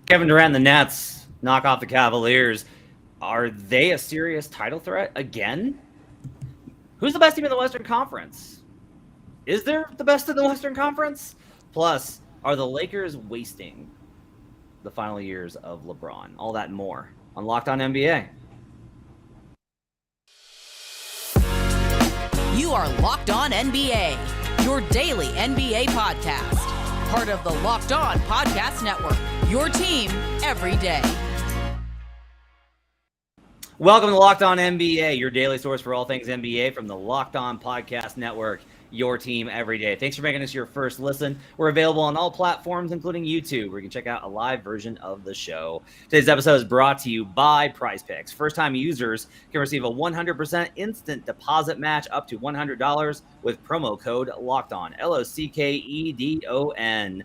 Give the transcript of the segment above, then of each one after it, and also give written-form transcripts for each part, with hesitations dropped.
Kevin Durant and the Nets knock off the Cavaliers. Are they a serious title threat again? Who's the best team in the Western Conference? Is there the best in the Western Conference? Plus, are the Lakers wasting the final years of LeBron? All that and more on Locked On NBA. You are Locked On NBA, your daily NBA podcast. Part of the Locked On Podcast Network, your team every day. Welcome to Locked On NBA, your daily source for all things NBA from the Locked On Podcast Network, your team every day. Thanks for making us your first listen. We're available on all platforms, including YouTube, where you can check out a live version of the show. Today's episode is brought to you by PrizePicks. First-time users can receive a 100% instant deposit match up to $100 with promo code LOCKEDON, LOCKEDON.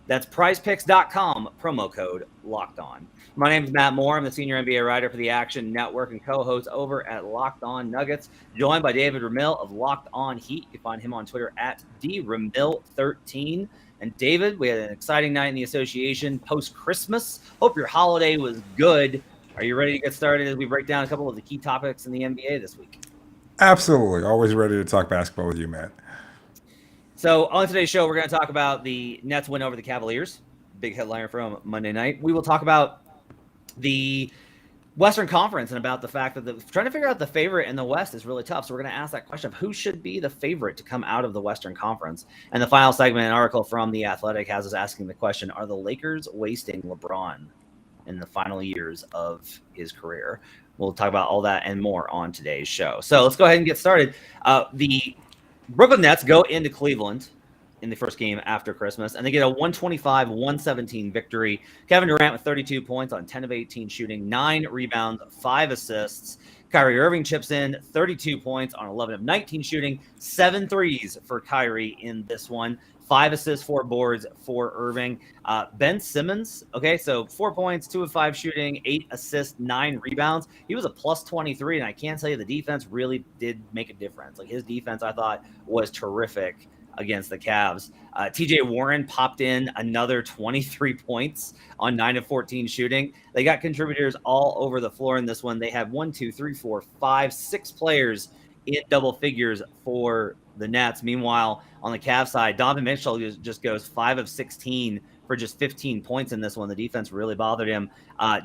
That's prizepicks.com, promo code LOCKEDON. My name is Matt Moore. I'm the senior NBA writer for the Action Network and co-host over at Locked On Nuggets, joined by David Ramil of Locked On Heat. You can find him on Twitter at DRamil13. And David, we had an exciting night in the association post-Christmas. Hope your holiday was good. Are you ready to get started as we break down a couple of the key topics in the NBA this week? Absolutely. Always ready to talk basketball with you, Matt. So on today's show, we're going to talk about the Nets win over the Cavaliers. Big headliner from Monday night. We will talk about the Western Conference and about the fact that trying to figure out the favorite in the West is really tough. So we're going to ask that question of who should be the favorite to come out of the Western Conference. And the final segment, an article from The Athletic, has us asking the question, are the Lakers wasting LeBron in the final years of his career? We'll talk about all that and more on today's show. So let's go ahead and get started. The Brooklyn Nets go into Cleveland in the first game after Christmas, and they get a 125-117 victory. Kevin Durant with 32 points on 10 of 18 shooting, 9 rebounds, 5 assists. Kyrie Irving chips in 32 points on 11 of 19 shooting, 7 threes for Kyrie in this one, 5 assists, 4 boards for Irving. Ben Simmons, okay, so 4 points, 2 of 5 shooting, 8 assists, 9 rebounds. He was a plus 23, and I can't tell you the defense really did make a difference. Like, his defense, I thought, was terrific against the Cavs. TJ Warren popped in another 23 points on 9 of 14 shooting. They got contributors all over the floor in this one. They had 6 players in double figures for the Nets. Meanwhile, on the Cavs side, Donovan Mitchell just goes 5 of 16 for just 15 points in this one. The defense really bothered him.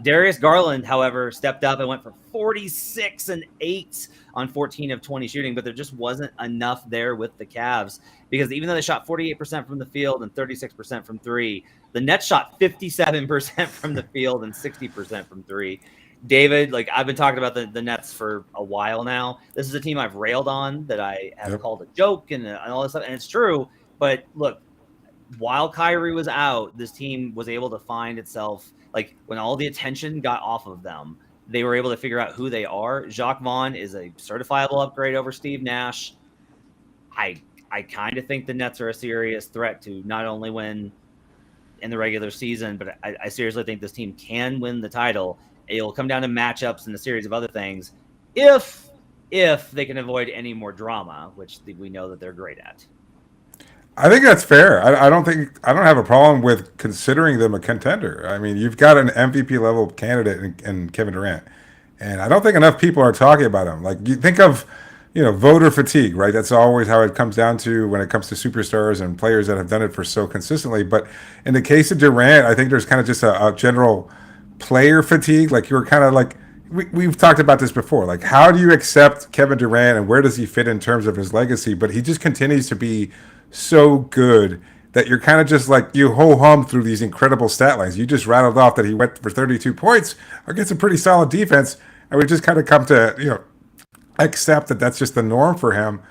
Darius Garland, however, stepped up and went for 46 and 8 on 14 of 20 shooting, but there just wasn't enough there with the Cavs because even though they shot 48% from the field and 36% from three, the Nets shot 57% from the field and 60% from three. David, like, I've been talking about the Nets for a while now. This is a team I've railed on, that I have called a joke and all this stuff, and it's true. But look, while Kyrie was out, this team was able to find itself, like, when all the attention got off of them, they were able to figure out who they are. Jacques Vaughn is a certifiable upgrade over Steve Nash. I kind of think the Nets are a serious threat to not only win in the regular season, but I seriously think this team can win the title. It'll come down to matchups and a series of other things if they can avoid any more drama, which we know that they're great at. I think that's fair. I don't have a problem with considering them a contender. I mean, you've got an MVP level candidate in Kevin Durant, and I don't think enough people are talking about him. Like, you think of, voter fatigue, right? That's always how it comes down to when it comes to superstars and players that have done it for so consistently. But in the case of Durant, I think there's kind of just a general player fatigue. Like, you're kind of like, we've talked about this before. Like, how do you accept Kevin Durant and where does he fit in terms of his legacy? But he just continues to be so good that you're kind of just like, you ho-hum through these incredible stat lines. You just rattled off that he went for 32 points against a pretty solid defense, and we just kind of come to accept that that's just the norm for him.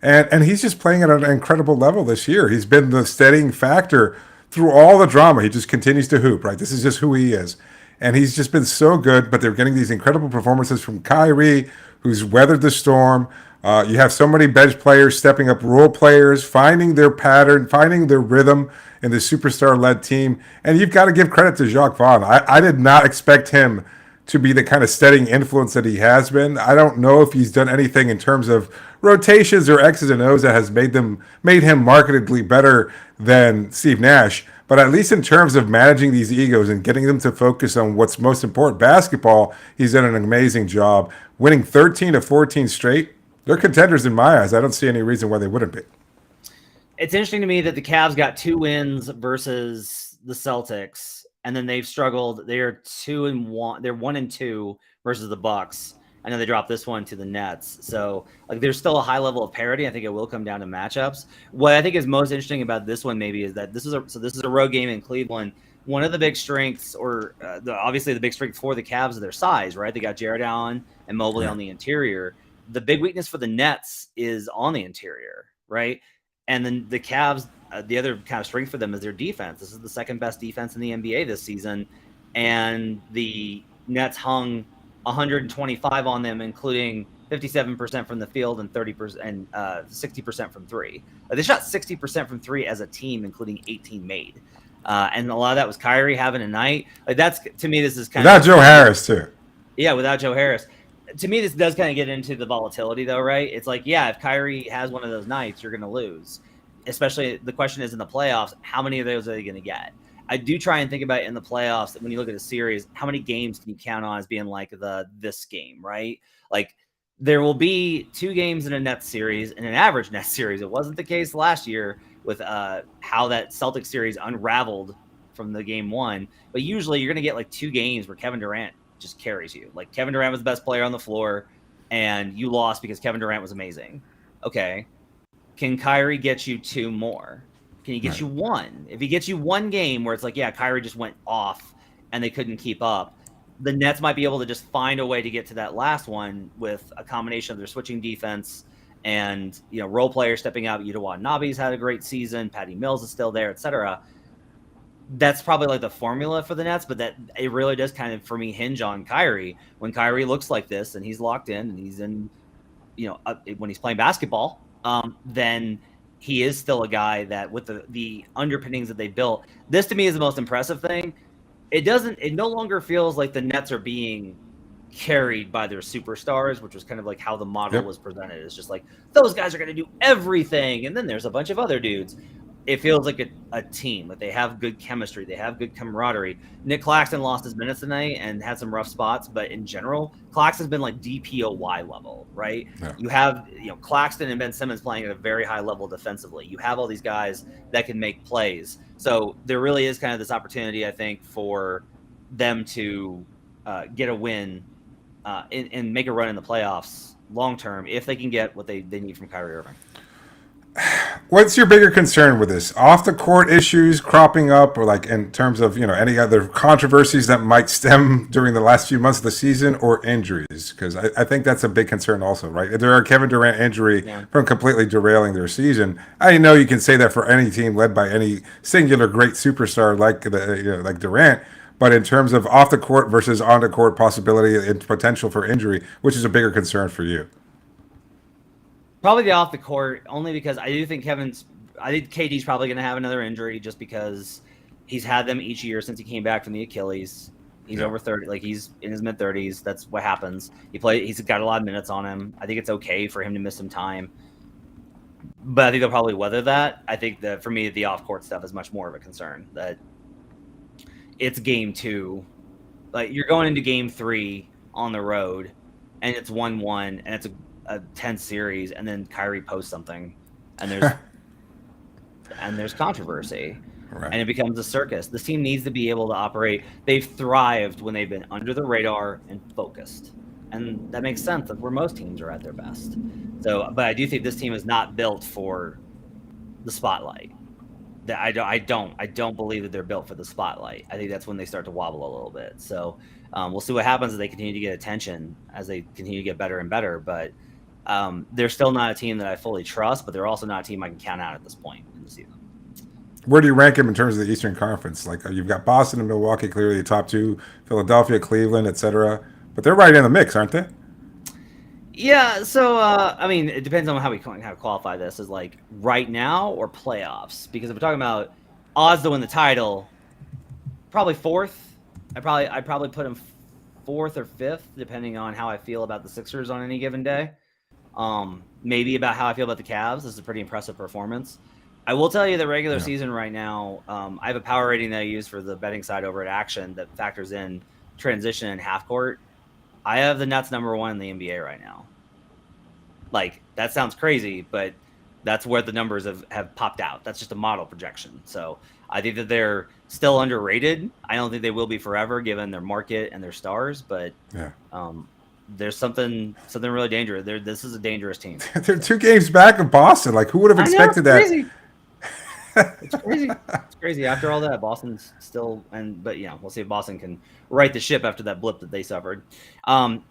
And he's just playing at an incredible level this year. He's been the steadying factor through all the drama. He just continues to hoop, right? This is just who he is. And he's just been so good, but they're getting these incredible performances from Kyrie, who's weathered the storm. You have so many bench players stepping up, role players, finding their pattern, finding their rhythm in the superstar-led team. And you've got to give credit to Jacques Vaughn. I did not expect him to be the kind of steadying influence that he has been. I don't know if he's done anything in terms of rotations or X's and O's that has made him markedly better than Steve Nash. But at least in terms of managing these egos and getting them to focus on what's most important, basketball, he's done an amazing job. Winning 13 to 14 straight, they're contenders in my eyes. I don't see any reason why they wouldn't be. It's interesting to me that the Cavs got 2 wins versus the Celtics, and then they've struggled. They're 2-1. They're 1-2 versus the Bucks. I know they dropped this one to the Nets. So like there's still a high level of parity. I think it will come down to matchups. What I think is most interesting about this one maybe is that this is a road game in Cleveland. One of the big strengths, or obviously the big strength for the Cavs, is their size, right? They got Jared Allen and Mobley on the interior. The big weakness for the Nets is on the interior, right? And then the Cavs, the other kind of strength for them is their defense. This is the second best defense in the NBA this season, and the Nets hung 125 on them, including 57% from the field and 30% and 60% from three. They shot 60% from three as a team, including 18 made. And a lot of that was Kyrie having a night. Like that's, to me, this is kind without Joe Harris too. Yeah, without Joe Harris. To me, this does kind of get into the volatility, though, right? It's like, yeah, if Kyrie has one of those nights, you're going to lose. Especially, the question is in the playoffs, how many of those are they going to get? I do try and think about it in the playoffs. When you look at a series, how many games can you count on as being like this game, right? Like there will be 2 games in a Nets series, in an average Nets series. It wasn't the case last year with how that Celtics series unraveled from the game 1. But usually you're going to get like 2 games where Kevin Durant just carries you. Like Kevin Durant was the best player on the floor, and you lost because Kevin Durant was amazing. Okay. Can Kyrie get you 2 more? Can he get you 1? If he gets you 1 game where it's like, yeah, Kyrie just went off and they couldn't keep up, the Nets might be able to just find a way to get to that last one with a combination of their switching defense and, you know, role players stepping out. Yuta Watanabe's had a great season. Patty Mills is still there, etc. That's probably like the formula for the Nets, but that it really does kind of, for me, hinge on Kyrie. When Kyrie looks like this and he's locked in and he's in, you know, when he's playing basketball, then he is still a guy that with the underpinnings that they built, this to me is the most impressive thing. It no longer feels like the Nets are being carried by their superstars, which was kind of like how the model was presented. It's just like, those guys are going to do everything. And then there's a bunch of other dudes. It feels like a team, that they have good chemistry. They have good camaraderie. Nick Claxton lost his minutes tonight and had some rough spots, but in general, Claxton's been like DPOY level, right? Yeah. You have, you know, Claxton and Ben Simmons playing at a very high level defensively. You have all these guys that can make plays. So there really is kind of this opportunity, I think, for them to get a win and make a run in the playoffs long term if they can get what they need from Kyrie Irving. What's your bigger concern with this? Off the court issues cropping up, or like in terms of, you know, any other controversies that might stem during the last few months of the season, or injuries? Because I think that's a big concern also, right? There are Kevin Durant injury from completely derailing their season. I know you can say that for any team led by any singular great superstar like Durant, but in terms of off the court versus on the court possibility and potential for injury, which is a bigger concern for you? Probably the off the court, only because I think KD's probably going to have another injury just because he's had them each year since he came back from the Achilles. He's over 30, like he's in his mid 30s. That's what happens. He's got a lot of minutes on him. I think it's okay for him to miss some time, but I think they'll probably weather that. I think that for me, the off court stuff is much more of a concern. That it's game 2, like you're going into game 3 on the road, and it's 1-1, and it's a tense series, and then Kyrie posts something, and there's controversy, right, and it becomes a circus. This team needs to be able to operate. They've thrived when they've been under the radar and focused, and that makes sense. That's where most teams are at their best. So, but I do think this team is not built for the spotlight. That I don't believe that they're built for the spotlight. I think that's when they start to wobble a little bit. So we'll see what happens as they continue to get attention, as they continue to get better and better. But they're still not a team that I fully trust, but they're also not a team I can count out at this point in the season. Where do you rank them in terms of the Eastern Conference? Like you've got Boston and Milwaukee, clearly the top 2, Philadelphia, Cleveland, etc. But they're right in the mix, aren't they? Yeah. So I mean, it depends on how we qualify this as like right now or playoffs. Because if we're talking about odds to win the title, probably 4th. I'd probably put them 4th or 5th, depending on how I feel about the Sixers on any given day. Maybe about how I feel about the Cavs. This is a pretty impressive performance. I will tell you the regular Yeah. season right now, I have a power rating that I use for the betting side over at Action that factors in transition and half court. I have the Nets number 1 in the NBA right now. Like, that sounds crazy, but that's where the numbers have popped out. That's just a model projection. So I think that they're still underrated. I don't think they will be forever given their market and their stars, but Yeah. there's something really dangerous. This is a dangerous team. They're 2 games back of Boston. Like, who would have expected that? Crazy. It's crazy. It's crazy. After all that, Boston's still, but we'll see if Boston can right the ship after that blip that they suffered.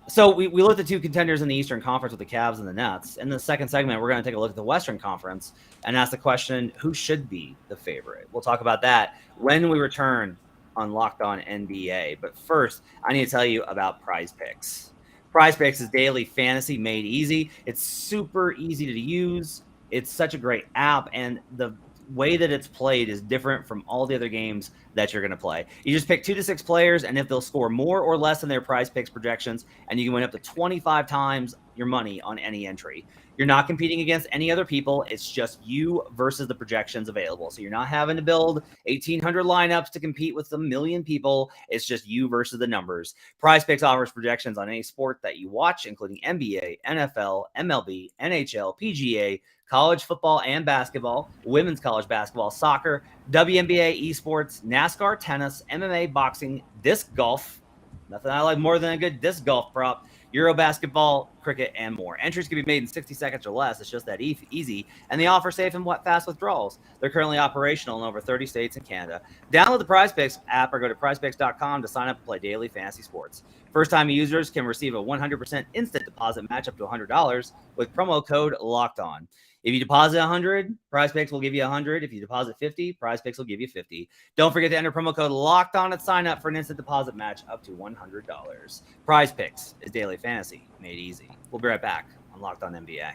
So we looked at 2 contenders in the Eastern Conference with the Cavs and the Nets. In the second segment, we're going to take a look at the Western Conference and ask the question, who should be the favorite? We'll talk about that when we return on Locked On NBA. But first, I need to tell you about Prize Picks. Prize Picks is daily fantasy made easy. It's super easy to use. It's such a great app, and the way that it's played is different from all the other games that you're going to play. You just pick 2 to 6 players, and if they'll score more or less than their Prize Picks projections, and you can win up to 25 times your money on any entry. You're not competing against any other people. It's just you versus the projections available. So you're not having to build 1,800 lineups to compete with a million people. It's just you versus the numbers. Prize Picks offers projections on any sport that you watch, including NBA, NFL, MLB, NHL, PGA, college football and basketball, women's college basketball, soccer, WNBA, esports, NASCAR, tennis, MMA, boxing, disc golf. Nothing I like more than a good disc golf prop. Euro basketball, cricket, and more. Entries can be made in 60 seconds or less. It's just that easy. And they offer safe and fast withdrawals. They're currently operational in over 30 states and Canada. Download the Prize Picks app or go to prizepicks.com to sign up and play daily fantasy sports. First-time users can receive a 100% instant deposit match up to $100 with promo code LOCKEDON. If you deposit 100, Prize Picks will give you 100. If you deposit 50, Prize Picks will give you 50. Don't forget to enter promo code LOCKED ON at sign up for an instant deposit match up to $100. Prize Picks is daily fantasy made easy. We'll be right back on Locked On NBA.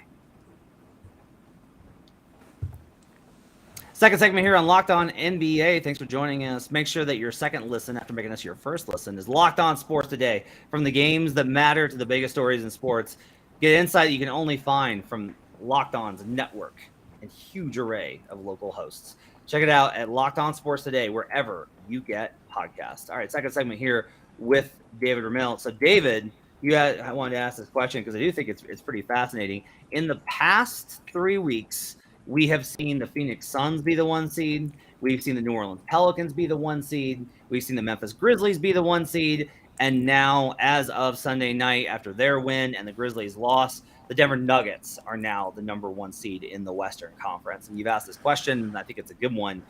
Second segment here on Locked On NBA. Thanks for joining us. Make sure that your second listen after making us your first listen is Locked On Sports Today. From the games that matter to the biggest stories in sports, get insight you can only find from Locked On's network and huge array of local hosts. Check it out at Locked On Sports Today, wherever you get podcasts. All right, second segment here with David Ramil. So, David, I wanted to ask this question because I do think it's pretty fascinating. In the past 3 weeks, we have seen the Phoenix Suns be the 1 seed. We've seen the New Orleans Pelicans be the 1 seed. We've seen the Memphis Grizzlies be the 1 seed. And now, as of Sunday night, after their win and the Grizzlies' loss, the Denver Nuggets are now the number 1 seed in the Western Conference. And you've asked this question, and I think it's a good one.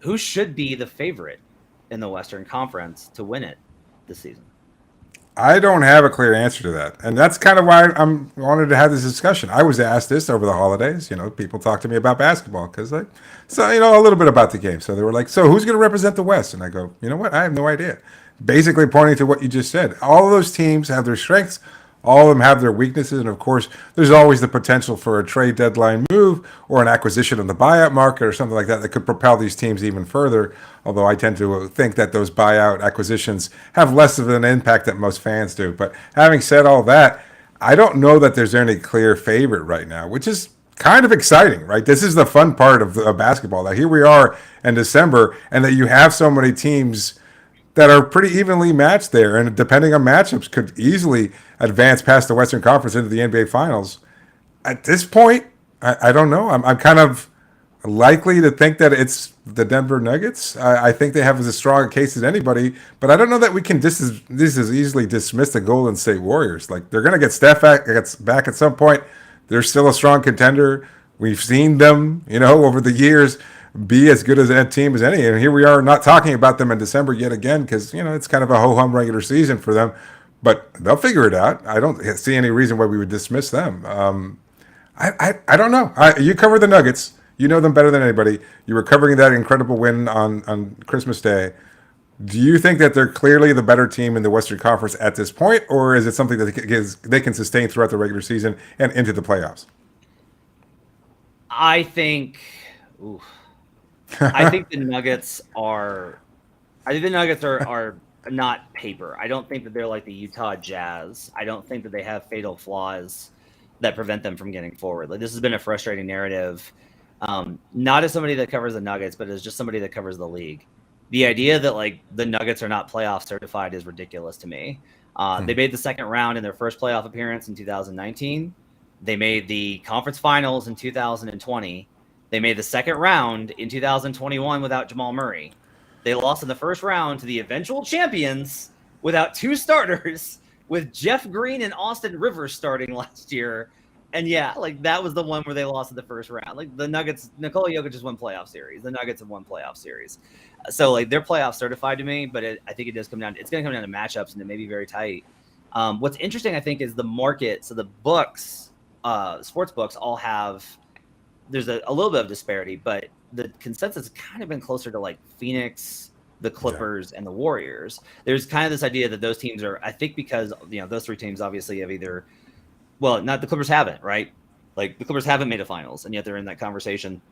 Who should be the favorite in the Western Conference to win it this season? I don't have a clear answer to that. And that's kind of why I wanted to have this discussion. I was asked this over the holidays. People talk to me about basketball because a little bit about the game. So they were like, so who's going to represent the West? And I go, you know what? I have no idea. Basically pointing to what you just said. All of those teams have their strengths. All of them have their weaknesses, and of course, there's always the potential for a trade deadline move or an acquisition on the buyout market or something like that could propel these teams even further, although I tend to think that those buyout acquisitions have less of an impact than most fans do. But having said all that, I don't know that there's any clear favorite right now, which is kind of exciting, right? This is the fun part of basketball, that here we are in December, and that you have so many teams that are pretty evenly matched there, and depending on matchups, could easily advance past the Western Conference into the NBA Finals. At this point, I don't know. I'm kind of likely to think that it's the Denver Nuggets. I think they have as strong a case as anybody, but I don't know that we can this as easily dismiss the Golden State Warriors. Like, they're going to get Steph back at some point. They're still a strong contender. We've seen them, over the years, be as good as a team as any. And here we are not talking about them in December yet again because, it's kind of a ho-hum regular season for them. But they'll figure it out. I don't see any reason why we would dismiss them. I don't know. You cover the Nuggets. You know them better than anybody. You were covering that incredible win on Christmas Day. Do you think that they're clearly the better team in the Western Conference at this point, or is it something that they can sustain throughout the regular season and into the playoffs? I think the Nuggets are not paper. I don't think that they're like the Utah Jazz. I don't think that they have fatal flaws that prevent them from getting forward. Like, this has been a frustrating narrative Not as somebody that covers the Nuggets, but as just somebody that covers the league. The idea that like the Nuggets are not playoff certified is ridiculous to me. They made the second round in their first playoff appearance in 2019. They made the conference finals in 2020. They made the second round in 2021 without Jamal Murray. They lost in the first round to the eventual champions without two starters, with Jeff Green and Austin Rivers starting last year. And yeah, like that was the one where they lost in the first round. Like the Nuggets, Nikola Jokic just won playoff series. The Nuggets have won playoff series. So like they're playoff certified to me, but I think it does come down. It's going to come down to matchups, and it may be very tight. What's interesting, I think, is the market. So the books, sports books, all have. There's a little bit of disparity, but the consensus has kind of been closer to like Phoenix, the Clippers, and the Warriors. There's kind of this idea that those teams are. I think because those three teams obviously have either. Well, not the Clippers haven't, right? Like the Clippers haven't made the finals, and yet they're in that conversation.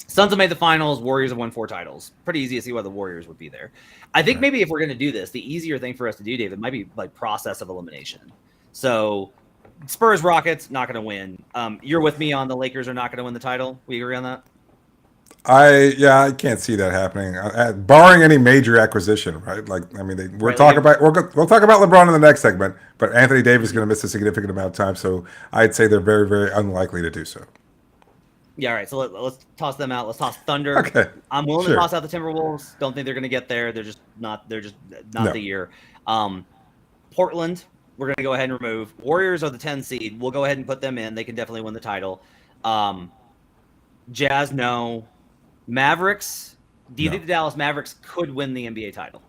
Suns have made the finals. Warriors have won 4 titles. Pretty easy to see why the Warriors would be there. I think maybe if we're going to do this, the easier thing for us to do, David, might be like process of elimination. So Spurs, Rockets, not going to win. You're with me on the Lakers are not going to win the title. We agree on that? I can't see that happening, barring any major acquisition, right? Like, I mean, we'll talk about LeBron in the next segment, but Anthony Davis is going to miss a significant amount of time, so I'd say they're very, very unlikely to do so. Yeah, all right. So let's toss them out. Let's toss Thunder. Okay, I'm willing to toss out the Timberwolves. Don't think they're going to get there. They're just not. They're just not the year. Portland, we're going to go ahead and remove. Warriors are the 10 seed. We'll go ahead and put them in. They can definitely win the title. Jazz, no. Mavericks. Do you think the Dallas Mavericks could win the NBA title?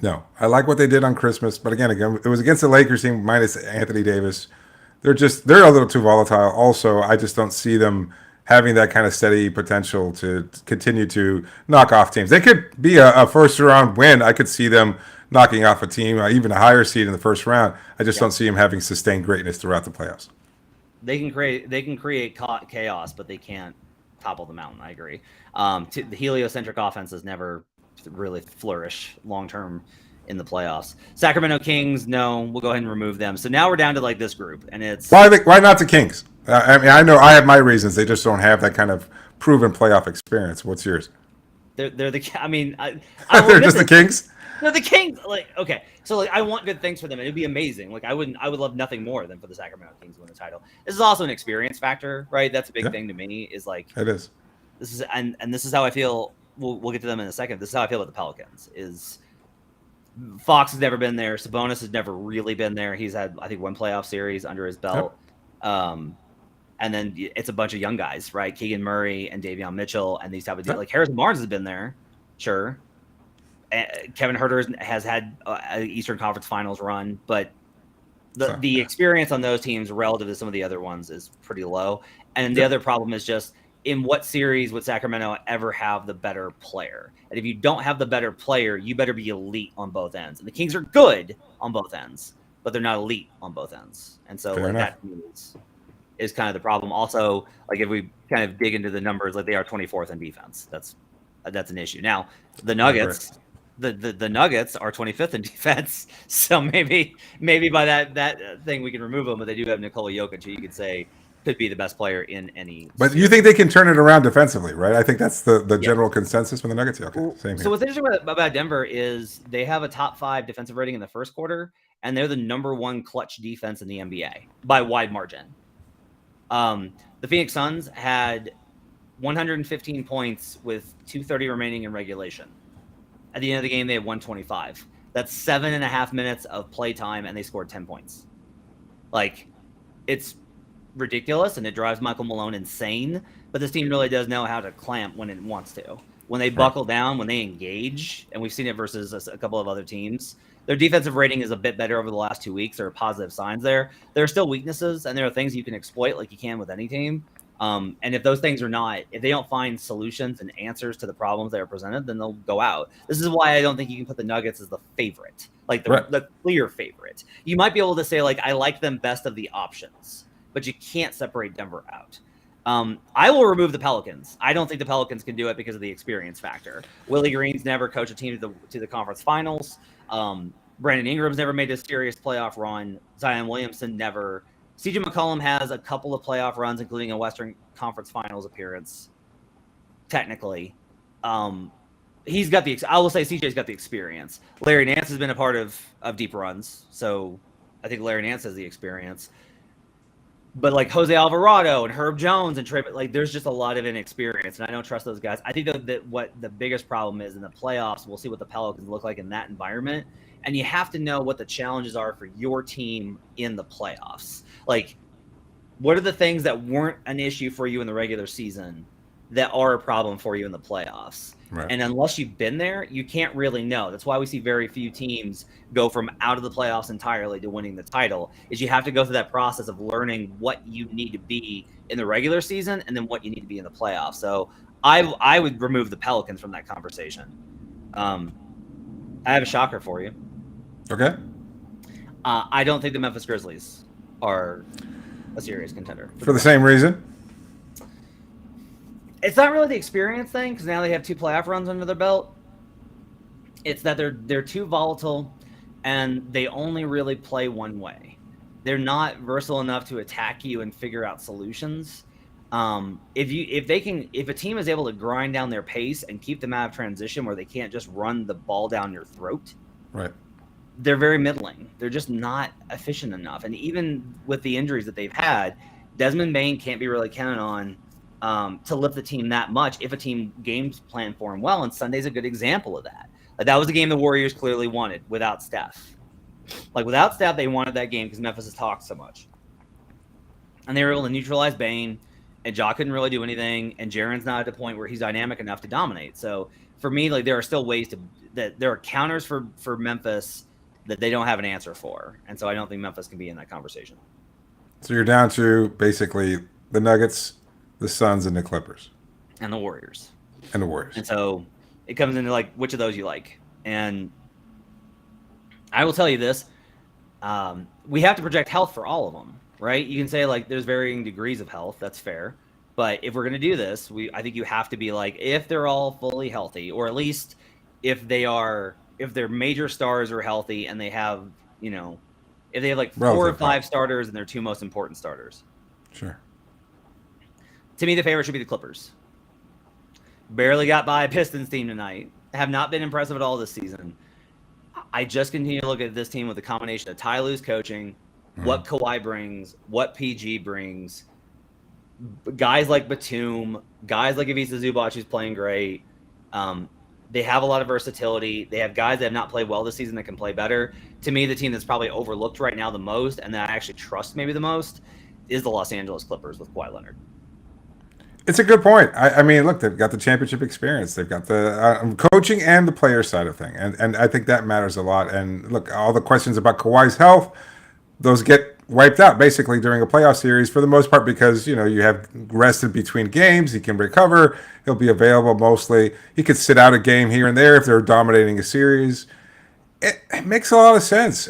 No. I like what they did on Christmas, but again, it was against the Lakers team minus Anthony Davis. They're a little too volatile. Also, I just don't see them having that kind of steady potential to continue to knock off teams. They could be a first round win. I could see them knocking off a team, even a higher seed in the first round. I just don't see them having sustained greatness throughout the playoffs. They can create chaos, but they can't topple the mountain. I agree. The heliocentric offenses never really flourish long term in the playoffs. Sacramento Kings, no, we'll go ahead and remove them. So now we're down to like this group, and it's why not the Kings? I mean, I know I have my reasons. They just don't have that kind of proven playoff experience. What's yours? They're the. I mean, they're just the Kings. No, the Kings. Like, okay, so like I want good things for them. It'd be amazing. Like I would love nothing more than for the Sacramento Kings to win the title. This is also an experience factor, right? That's a big thing to me. Is like it is. This is and this is how I feel. We'll get to them in a second. This is how I feel about the Pelicans. Is Fox has never been there. Sabonis has never really been there. He's had, I think, one playoff series under his belt. Yep. And then it's a bunch of young guys, right? Keegan Murray and Davion Mitchell and these type of like Harrison Barnes has been there, sure. Kevin Huerter has had an Eastern Conference Finals run, but the experience on those teams relative to some of the other ones is pretty low. And the other problem is just in what series would Sacramento ever have the better player? And if you don't have the better player, you better be elite on both ends. And the Kings are good on both ends, but they're not elite on both ends. And so like, that is kind of the problem. Also, like if we kind of dig into the numbers, like they are 24th in defense. That's an issue. Now, the Nuggets, the Nuggets are 25th in defense. So maybe by that thing we can remove them, but they do have Nikola Jokic, who you could say could be the best player in any. But you think they can turn it around defensively, right? I think that's the general consensus from the Nuggets. Okay, same here. So what's interesting about Denver is they have a top 5 defensive rating in the first quarter, and they're the number 1 clutch defense in the NBA by wide margin. The Phoenix Suns had 115 points with 2:30 remaining in regulation. At the end of the game, they had 125. That's 7.5 minutes of play time, and they scored 10 points. Like, it's ridiculous, and it drives Michael Malone insane. But this team really does know how to clamp when it wants to. When they buckle down, when they engage, and we've seen it versus a couple of other teams. Their defensive rating is a bit better over the last 2 weeks. There are positive signs there. There are still weaknesses, and there are things you can exploit like you can with any team. And if those things if they don't find solutions and answers to the problems that are presented, then they'll go out. This is why I don't think you can put the Nuggets as the favorite, like the clear favorite. You might be able to say, like, I like them best of the options, but you can't separate Denver out. I will remove the Pelicans. I don't think the Pelicans can do it because of the experience factor. Willie Green's never coached a team to the conference finals. Brandon Ingram's never made a serious playoff run. Zion Williamson never. CJ McCollum has a couple of playoff runs, including a Western Conference Finals appearance. technically. He's got I will say CJ's got the experience. Larry Nance has been a part of deep runs, so I think Larry Nance has the experience. But like Jose Alvarado and Herb Jones and Trey, like there's just a lot of inexperience, and I don't trust those guys. I think that what the biggest problem is in the playoffs, we'll see what the Pelicans look like in that environment, and you have to know what the challenges are for your team in the playoffs. Like, what are the things that weren't an issue for you in the regular season that are a problem for you in the playoffs? Right. And unless you've been there, you can't really know. That's why we see very few teams go from out of the playoffs entirely to winning the title, is you have to go through that process of learning what you need to be in the regular season and then what you need to be in the playoffs. So I would remove the Pelicans from that conversation. I have a shocker for you. Okay. I don't think the Memphis Grizzlies are a serious contender. For the same reason? It's not really the experience thing, because now they have 2 playoff runs under their belt. It's that they're too volatile, and they only really play one way. They're not versatile enough to attack you and figure out solutions. If a team is able to grind down their pace and keep them out of transition, where they can't just run the ball down your throat, right? They're very middling. They're just not efficient enough. And even with the injuries that they've had, Desmond Bane can't be really counted on to lift the team that much if a team games plan for him well, and Sunday's a good example of that. Like, that was a game the Warriors clearly wanted without Steph. Like, without Steph, they wanted that game because Memphis has talked so much. And they were able to neutralize Bane, and Ja couldn't really do anything, and Jaren's not at a point where he's dynamic enough to dominate. So, for me, like, there are still ways that there are counters for Memphis that they don't have an answer for. And so I don't think Memphis can be in that conversation. So you're down to basically the Nuggets, the Suns, and the Clippers. And the Warriors. And the Warriors. And so it comes into, like, which of those you like. And I will tell you this. We have to project health for all of them, right? You can say, like, there's varying degrees of health. That's fair. But if we're going to do this, I think you have to be like, if they're all fully healthy, or at least if their major stars are healthy and they have, if they have like 4 or 5 starters and their 2 most important starters. Sure. To me, the favorite should be the Clippers. Barely got by a Pistons team tonight. Have not been impressive at all this season. I just continue to look at this team with a combination of Ty Lue's coaching, what Kawhi brings, what PG brings, guys like Batum, guys like Ivica Zubac, who's playing great. They have a lot of versatility. They have guys that have not played well this season that can play better. To me, the team that's probably overlooked right now the most, and that I actually trust maybe the most, is the Los Angeles Clippers with Kawhi Leonard. It's a good point. I mean, look, they've got the championship experience. They've got the coaching and the player side of thing. And I think that matters a lot. And look, all the questions about Kawhi's health, those get wiped out basically during a playoff series for the most part, because, you have rested between games. He can recover. He'll be available mostly. He could sit out a game here and there if they're dominating a series. It makes a lot of sense.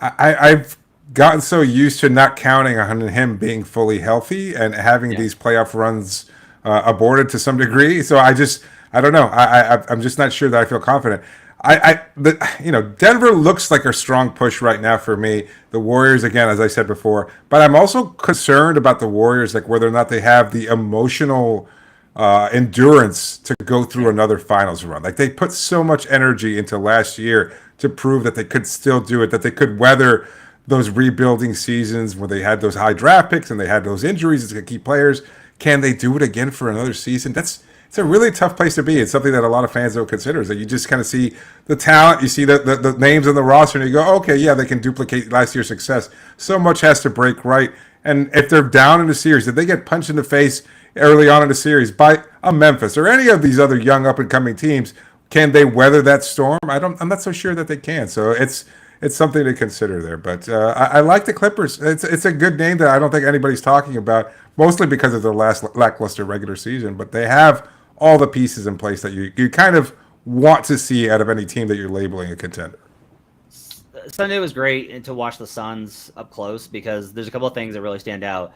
I've gotten so used to not counting on him being fully healthy and having these playoff runs aborted to some degree. So I don't know. I'm just not sure that I feel confident. Denver looks like a strong push right now for me. The Warriors, again, as I said before, but I'm also concerned about the Warriors, like whether or not they have the emotional endurance to go through another finals run. Like, they put so much energy into last year to prove that they could still do it, that they could weather those rebuilding seasons where they had those high draft picks and they had those injuries to key players. Can they do it again for another season? It's a really tough place to be. It's something that a lot of fans don't consider, is that you just kind of see the talent, you see the names on the roster, and you go, okay, yeah, they can duplicate last year's success. So much has to break right. And if they're down in the series, if they get punched in the face early on in the series by a Memphis or any of these other young up-and-coming teams, can they weather that storm? I'm not so sure that they can. So it's something to consider there. But I like the Clippers. It's a good name that I don't think anybody's talking about, mostly because of their last lackluster regular season. But they have all the pieces in place that you kind of want to see out of any team that you're labeling a contender. Sunday was great to watch the Suns up close, because there's a couple of things that really stand out.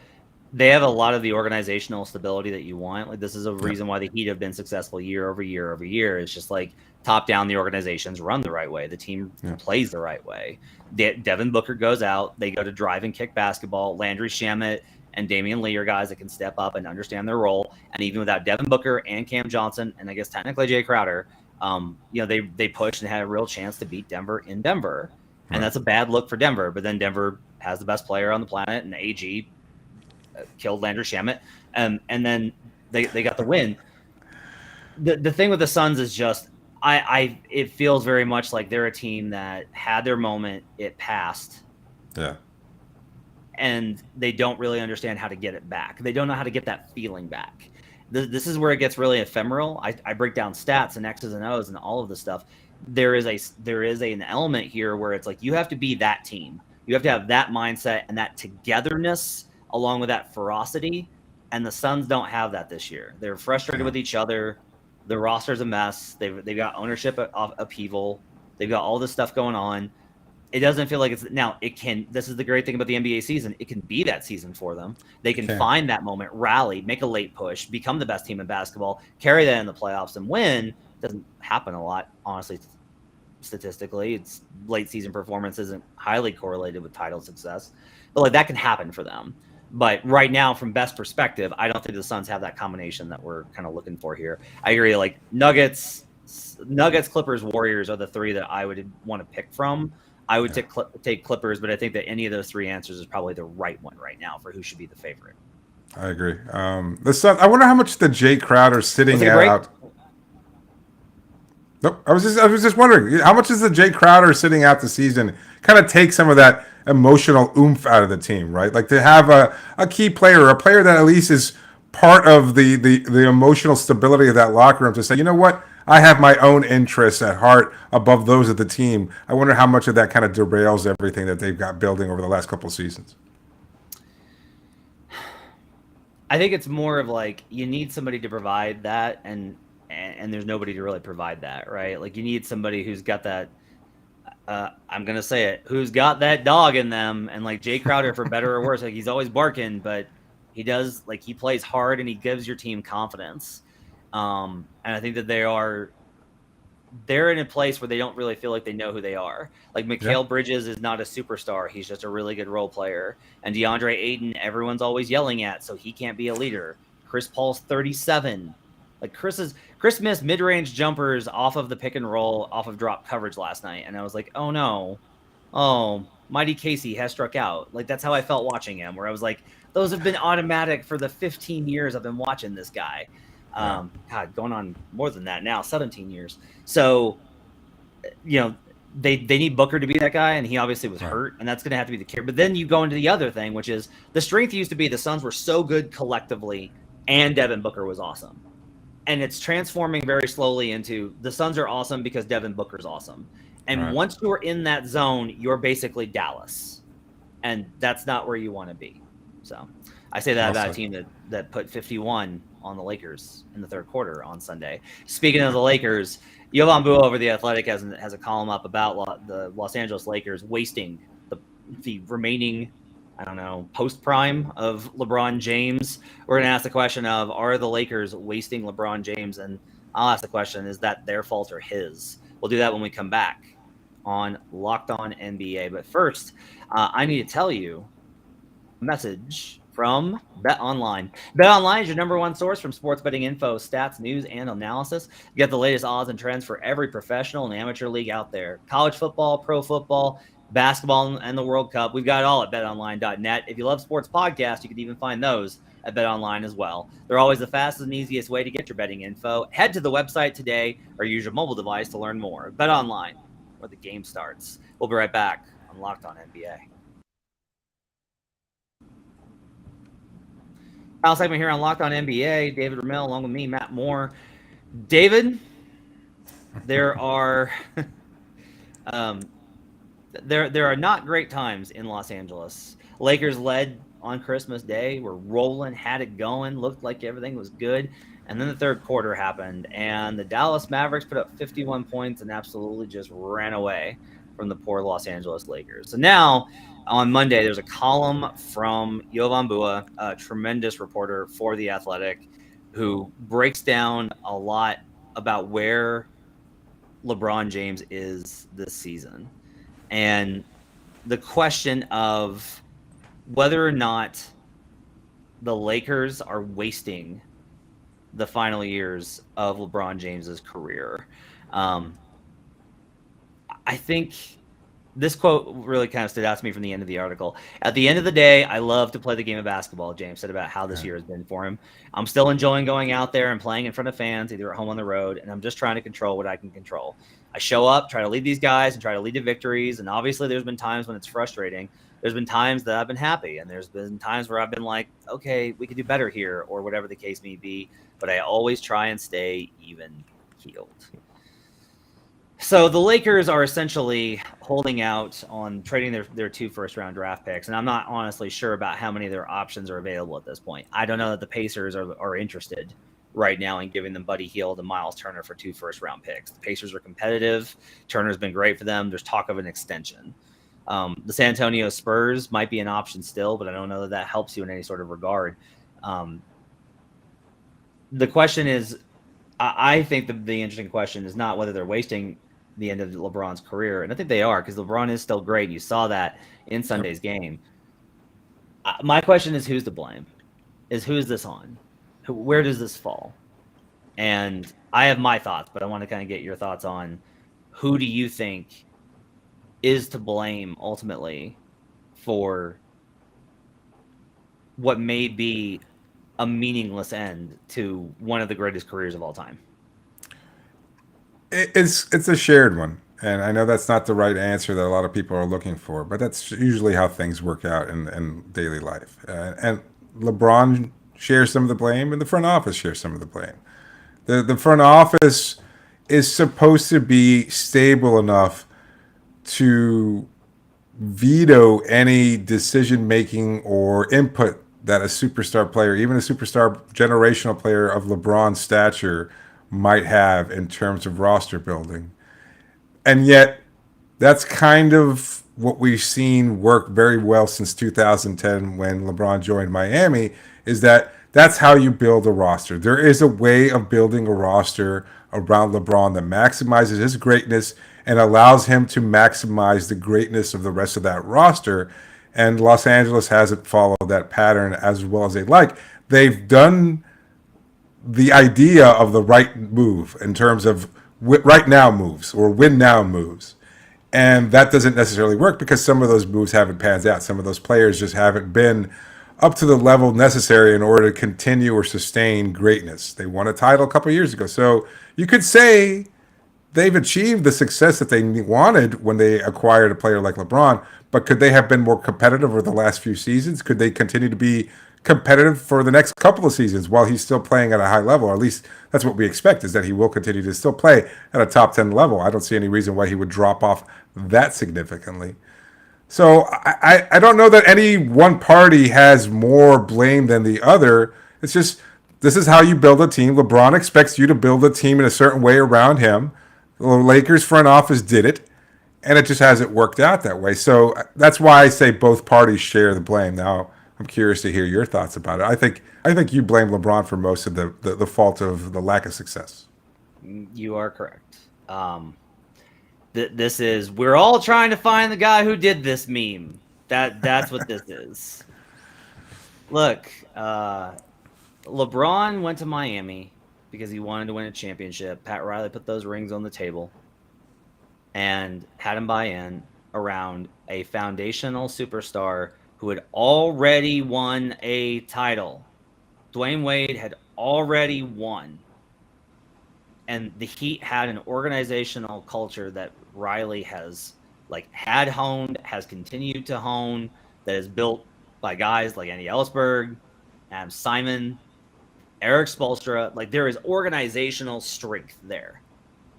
They have a lot of the organizational stability that you want. Like, this is a reason why the Heat have been successful year over year over year. It's just like top down, the organizations run the right way. The team plays the right way. Devin Booker goes out. They go to drive and kick basketball. Landry Shamet and Damian Lee are guys that can step up and understand their role. And even without Devin Booker and Cam Johnson, and I guess technically Jay Crowder, they pushed and had a real chance to beat Denver in Denver. And that's a bad look for Denver. But then Denver has the best player on the planet, and the AG killed Landry Shamet. And then they got the win. The thing with the Suns is just it feels very much like they're a team that had their moment, it passed. Yeah. And they don't really understand how to get it back. They don't know how to get that feeling back. This is where it gets really ephemeral. I break down stats and X's and O's and all of this stuff. There is an element here where it's like you have to be that team. You have to have that mindset and that togetherness along with that ferocity. And the Suns don't have that this year. They're frustrated with each other. The roster's a mess. They've got ownership upheaval. They've got all this stuff going on. It doesn't feel like it's now. It can. This is the great thing about the NBA season. It can be that season for them. They can find that moment, rally, make a late push, become the best team in basketball, carry that in the playoffs, and win. It doesn't happen a lot, honestly. Statistically, it's late season performance isn't highly correlated with title success, but like that can happen for them. But right now, from best perspective, I don't think the Suns have that combination that we're kind of looking for here. I agree. Like Nuggets, Clippers, Warriors are the three that I would want to pick from. I would take Clippers, but I think that any of those three answers is probably the right one right now for who should be the favorite. I agree. The Sun. I wonder how much the Jay Crowder sitting out. Nope. I was just wondering how much is the Jay Crowder sitting out the season kind of take some of that emotional oomph out of the team, right? Like to have a key player, a player that at least is part of the emotional stability of that locker room to say, you know what? I have my own interests at heart above those of the team. I wonder how much of that kind of derails everything that they've got building over the last couple of seasons. I think it's more of like you need somebody to provide that, and there's nobody to really provide that, right? Like you need somebody who's got that. I'm gonna say it, who's got that dog in them, and like Jay Crowder, for better or worse, like he's always barking, but he does he plays hard and he gives your team confidence. And I think that they're in a place where they don't really feel like they know who they are. Like Mikal Bridges is not a superstar. He's just a really good role player. And DeAndre Ayton, everyone's always yelling at, so he can't be a leader. Chris Paul's 37. Like Chris missed mid-range jumpers off of the pick and roll, off of drop coverage last night. And I was like, oh no. Oh, Mighty Casey has struck out. Like that's how I felt watching him, where I was like, those have been automatic for the 15 years I've been watching this guy. God, going on more than that now, 17 years. So, they need Booker to be that guy, and he obviously was hurt, and that's going to have to be the case. But then you go into the other thing, which is the strength used to be the Suns were so good collectively, and Devin Booker was awesome. And it's transforming very slowly into the Suns are awesome because Devin Booker's awesome. And once you're in that zone, you're basically Dallas. And that's not where you want to be. So I say that about a team that put 51 on the Lakers in the third quarter on Sunday. Speaking of the Lakers, Jovan Buha over The Athletic has a column up about the Los Angeles Lakers wasting the remaining, post-prime of LeBron James. We're going to ask the question of, are the Lakers wasting LeBron James? And I'll ask the question, is that their fault or his? We'll do that when we come back on Locked On NBA. But first, I need to tell you a message from BetOnline. BetOnline is your number one source from sports betting info, stats, news, and analysis. Get the latest odds and trends for every professional and amateur league out there. College football, pro football, basketball, and the World Cup. We've got it all at betonline.net. If you love sports podcasts, you can even find those at BetOnline as well. They're always the fastest and easiest way to get your betting info. Head to the website today or use your mobile device to learn more. BetOnline, where the game starts. We'll be right back on Locked On NBA. Final segment here on Locked On NBA. David Ramel along with me, Matt Moore. David, there are there are not great times in Los Angeles. Lakers led on Christmas Day, were rolling, had it going, looked like everything was good, and then the third quarter happened, and the Dallas Mavericks put up 51 points and absolutely just ran away from the poor Los Angeles Lakers. So now, on Monday, there's a column from Jovan Buha, a tremendous reporter for The Athletic, who breaks down a lot about where LeBron James is this season. And the question of whether or not the Lakers are wasting the final years of LeBron James's career. I think this quote really kind of stood out to me from the end of the article. At the end of the day, I love to play the game of basketball, James said about how this year has been for him. I'm still enjoying going out there and playing in front of fans, either at home or on the road, and I'm just trying to control what I can control. I show up, try to lead these guys, and try to lead to victories, and obviously there's been times when it's frustrating. There's been times that I've been happy, and there's been times where I've been like, okay, we could do better here, or whatever the case may be, but I always try and stay even-keeled. So the Lakers are essentially holding out on trading their 2 first-round draft picks, and I'm not honestly sure about how many of their options are available at this point. I don't know that the Pacers are interested right now in giving them Buddy Hield and Miles Turner for 2 first-round picks. The Pacers are competitive. Turner's been great for them. There's talk of an extension. The San Antonio Spurs might be an option still, but I don't know that helps you in any sort of regard. The question is, I think the interesting question is not whether they're wasting the end of LeBron's career, and I think they are, because LeBron is still great. You saw that in Sunday's game. My question is, who's to blame? Who is this on? Where does this fall? And I have my thoughts, but I want to kind of get your thoughts on who do you think is to blame ultimately for what may be a meaningless end to one of the greatest careers of all time. It's a shared one, and I know that's not the right answer that a lot of people are looking for, but that's usually how things work out in daily life. And LeBron shares some of the blame, and the front office shares some of the blame. The front office is supposed to be stable enough to veto any decision making or input that a superstar player, even a superstar generational player of LeBron's stature, might have in terms of roster building. And yet, that's kind of what we've seen work very well since 2010 when LeBron joined Miami, is that that's how you build a roster. There is a way of building a roster around LeBron that maximizes his greatness and allows him to maximize the greatness of the rest of that roster. And Los Angeles hasn't followed that pattern as well as they'd like. They've done the idea of the right move in terms of right now moves or win now moves. And that doesn't necessarily work because some of those moves haven't panned out. Some of those players just haven't been up to the level necessary in order to continue or sustain greatness. They won a title a couple of years ago. So you could say they've achieved the success that they wanted when they acquired a player like LeBron, but could they have been more competitive over the last few seasons? Could they continue to be competitive for the next couple of seasons while he's still playing at a high level? Or at least that's what we expect, is that he will continue to still play at a top 10 level. I don't see any reason why he would drop off that significantly. So I don't know that any one party has more blame than the other. It's just, this is how you build a team. LeBron expects you to build a team in a certain way around him. The Lakers front office did it, and it just hasn't worked out that way. So that's why I say both parties share the blame. Now, I'm curious to hear your thoughts about it. I think you blame LeBron for most of the fault of the lack of success. You are correct. This is, we're all trying to find the guy who did this meme. That's what this is. Look, LeBron went to Miami because he wanted to win a championship. Pat Riley put those rings on the table and had him buy in around a foundational superstar who had already won a title. Dwayne Wade had already won. And the Heat had an organizational culture that Riley has had honed, has continued to hone, that is built by guys like Andy Ellisberg, Adam Simon, Eric Spoelstra. There is organizational strength there,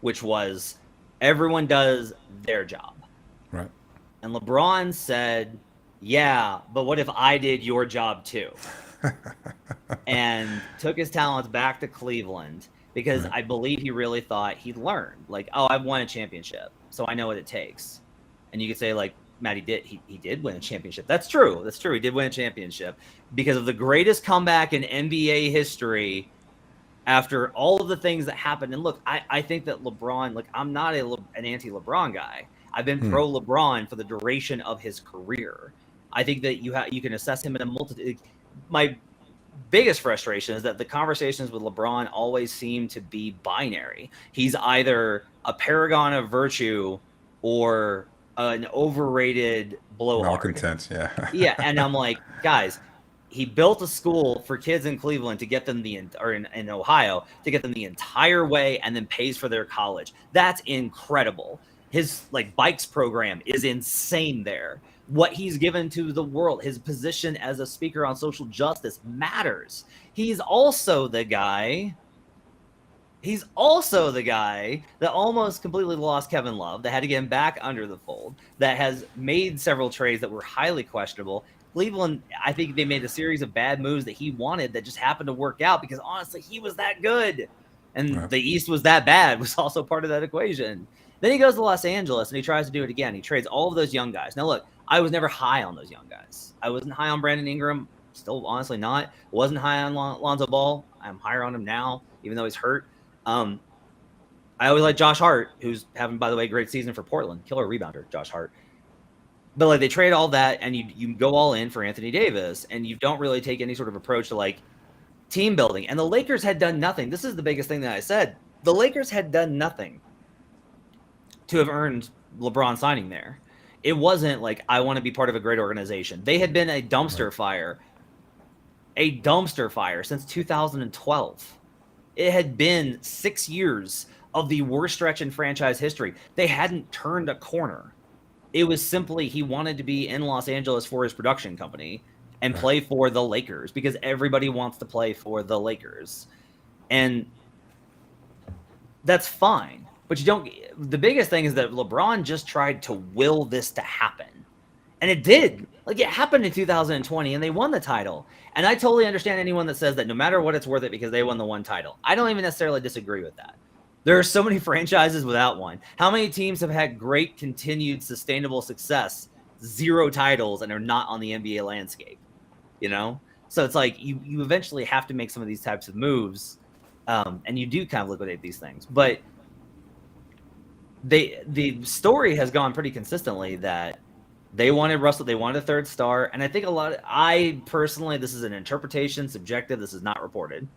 which was everyone does their job. Right. And LeBron said, yeah, but what if I did your job too? And took his talents back to Cleveland because I believe he really thought he'd learned. I've won a championship, so I know what it takes. And you could say, Matt, he did win a championship. That's true. He did win a championship because of the greatest comeback in NBA history after all of the things that happened. And look, I think that LeBron, I'm not an anti-LeBron guy. I've been pro-LeBron for the duration of his career. I think that you can assess him in a multitude. My biggest frustration is that the conversations with LeBron always seem to be binary. He's either a paragon of virtue or an overrated blowhard. Malcontents, yeah. Yeah, and I'm like, guys, he built a school for kids in Cleveland to get them in Ohio to get them the entire way, and then pays for their college. That's incredible. His bikes program is insane there. What he's given to the world, his position as a speaker on social justice matters. He's also the guy that almost completely lost Kevin Love, that had to get him back under the fold, that has made several trades that were highly questionable. Cleveland, I think they made a series of bad moves that he wanted that just happened to work out because honestly, he was that good. And the East was that bad, was also part of that equation. Then he goes to Los Angeles and he tries to do it again. He trades all of those young guys. Now, look, I was never high on those young guys. I wasn't high on Brandon Ingram. Still, honestly, not. Wasn't high on Lonzo Ball. I'm higher on him now, even though he's hurt. I always like Josh Hart, who's having, by the way, a great season for Portland. Killer rebounder, Josh Hart. But they trade all that and you go all in for Anthony Davis, and you don't really take any sort of approach to team building. And the Lakers had done nothing. This is the biggest thing that I said. The Lakers had done nothing to have earned LeBron signing there. It wasn't I want to be part of a great organization. They had been a dumpster fire since 2012. It had been 6 years of the worst stretch in franchise history. They hadn't turned a corner. It was simply he wanted to be in Los Angeles for his production company and play for the Lakers because everybody wants to play for the Lakers. And that's fine. But the biggest thing is that LeBron just tried to will this to happen. And it did. It happened in 2020 and they won the title. And I totally understand anyone that says that no matter what, it's worth it because they won the one title. I don't even necessarily disagree with that. There are so many franchises without one. How many teams have had great, continued, sustainable success, 0 titles, and are not on the NBA landscape? So it's you eventually have to make some of these types of moves, and you do kind of liquidate these things. But the story has gone pretty consistently that they wanted Russell, they wanted a third star, and I think I personally, this is an interpretation, subjective, this is not reported.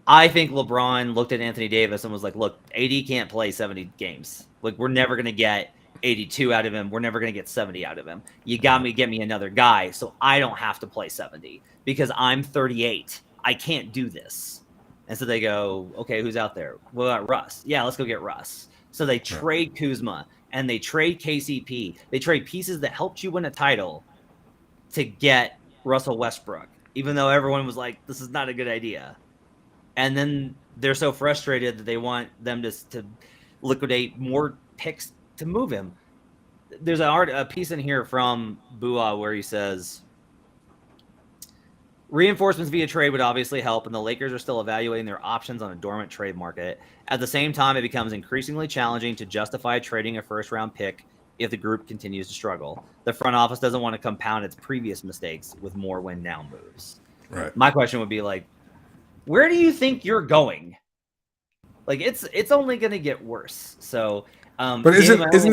I think LeBron looked at Anthony Davis and was like, look, AD can't play 70 games. We're never going to get 82 out of him. We're never going to get 70 out of him. You got me, get me another guy so I don't have to play 70 because I'm 38. I can't do this. And so they go, okay, who's out there? What about Russ? Yeah, let's go get Russ. So they trade Kuzma and they trade KCP. They trade pieces that helped you win a title to get Russell Westbrook, even though everyone was like, this is not a good idea. And then they're so frustrated that they want them to liquidate more picks to move him. There's a piece in here from Bua where he says, reinforcements via trade would obviously help, and the Lakers are still evaluating their options on a dormant trade market. At the same time, it becomes increasingly challenging to justify trading a first-round pick if the group continues to struggle. The front office doesn't want to compound its previous mistakes with more win-now moves. Right. My question would be where do you think you're going? It's only going to get worse. So, but doesn't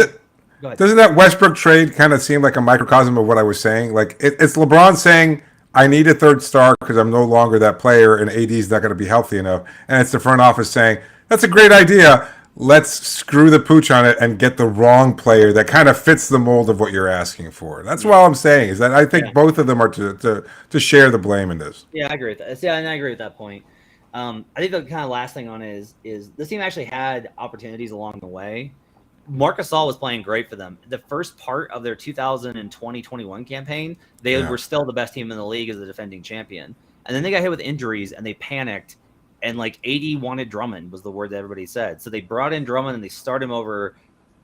that Westbrook trade kind of seem like a microcosm of what I was saying? It's LeBron saying, I need a third star because I'm no longer that player and AD's not going to be healthy enough. And it's the front office saying, that's a great idea. Let's screw the pooch on it and get the wrong player that kind of fits the mold of what you're asking for. That's what I'm saying is that I think both of them are to share the blame in this. Yeah, I agree with that. Yeah, and I agree with that point. I think the kind of last thing on it is this team actually had opportunities along the way. Marc Gasol was playing great for them. The first part of their 2020-21 campaign, they were still the best team in the league as the defending champion. And then they got hit with injuries and they panicked. And AD wanted Drummond was the word that everybody said. So they brought in Drummond and they start him over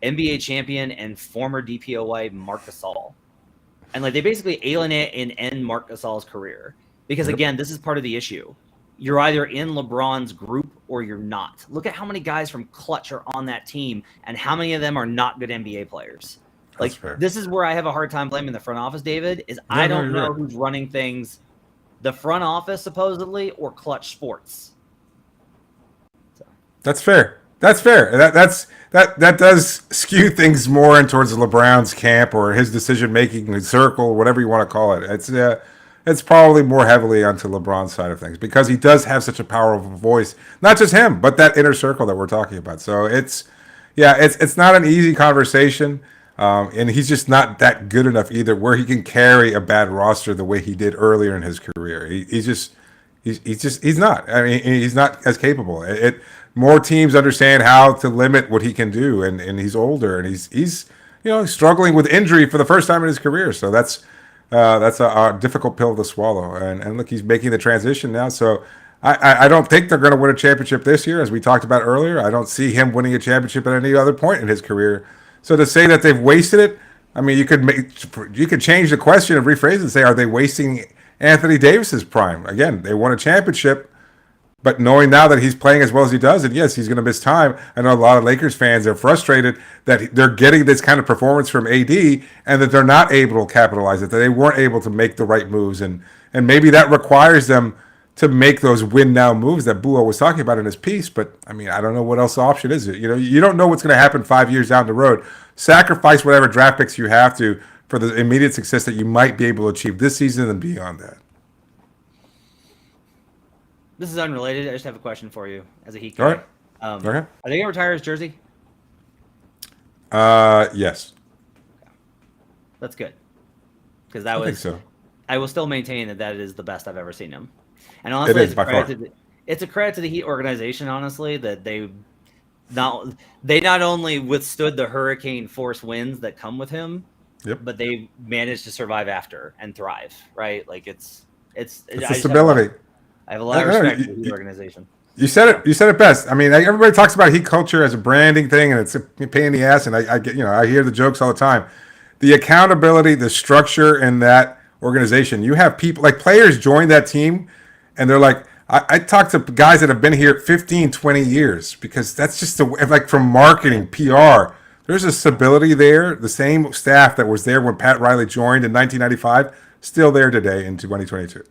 NBA champion and former DPOY Marc Gasol. And they basically alienate and end Marc Gasol's career. Because again, this is part of the issue. You're either in LeBron's group or you're not. Look at how many guys from Clutch are on that team and how many of them are not good NBA players. This is where I have a hard time blaming the front office, David, is I don't know who's running things, the front office supposedly or Clutch Sports. So. That's fair. That does skew things more in towards LeBron's camp or his decision making circle, whatever you want to call it. it's probably more heavily onto LeBron's side of things because he does have such a powerful voice. Not just him, but that inner circle that we're talking about. So it's not an easy conversation, and he's just not that good enough either, where he can carry a bad roster the way he did earlier in his career. He's not. I mean, he's not as capable. More teams understand how to limit what he can do, and he's older, and he's struggling with injury for the first time in his career. So that's a difficult pill to swallow. And look, he's making the transition now. So I don't think they're going to win a championship this year, as we talked about earlier. I don't see him winning a championship at any other point in his career. So to say that they've wasted it, I mean, you could change the question and rephrase it and say, are they wasting Anthony Davis's prime? Again, they won a championship, but knowing now that he's playing as well as he does, and yes, he's going to miss time. I know a lot of Lakers fans are frustrated that they're getting this kind of performance from AD and that they're not able to capitalize it, that they weren't able to make the right moves. And maybe that requires them to make those win now moves that Buo was talking about in his piece. But I mean, I don't know what else the option is. You don't know what's going to happen 5 years down the road. Sacrifice whatever draft picks you have to for the immediate success that you might be able to achieve this season and beyond that. This is unrelated. I just have a question for you as a Heat guy. All right. Okay. Are they going to retire his jersey? Yes. That's good. Because I think so. I will still maintain that is the best I've ever seen him. And honestly, it's a credit to the Heat organization, honestly, that they not only withstood the hurricane force winds that come with him, but they managed to survive after and thrive, right? Like it's the stability. I have a lot of respect for the Heat organization. You said it. You said it best. I mean, everybody talks about Heat culture as a branding thing, and it's a pain in the ass. And I hear the jokes all the time. The accountability, the structure in that organization. You have people like players join that team, and they're like, I talk to guys that have been here 15, 20 years because that's just like from marketing, PR. There's a stability there. The same staff that was there when Pat Riley joined in 1995, still there today in 2022.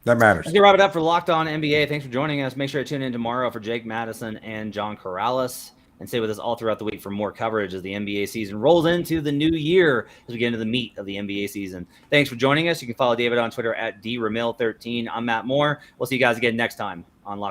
That matters. Let's wrap it up for Locked On NBA. Thanks for joining us. Make sure to tune in tomorrow for Jake Madison and John Corrales. And stay with us all throughout the week for more coverage as the NBA season rolls into the new year as we get into the meat of the NBA season. Thanks for joining us. You can follow David on Twitter at DRamil13. I'm Matt Moore. We'll see you guys again next time.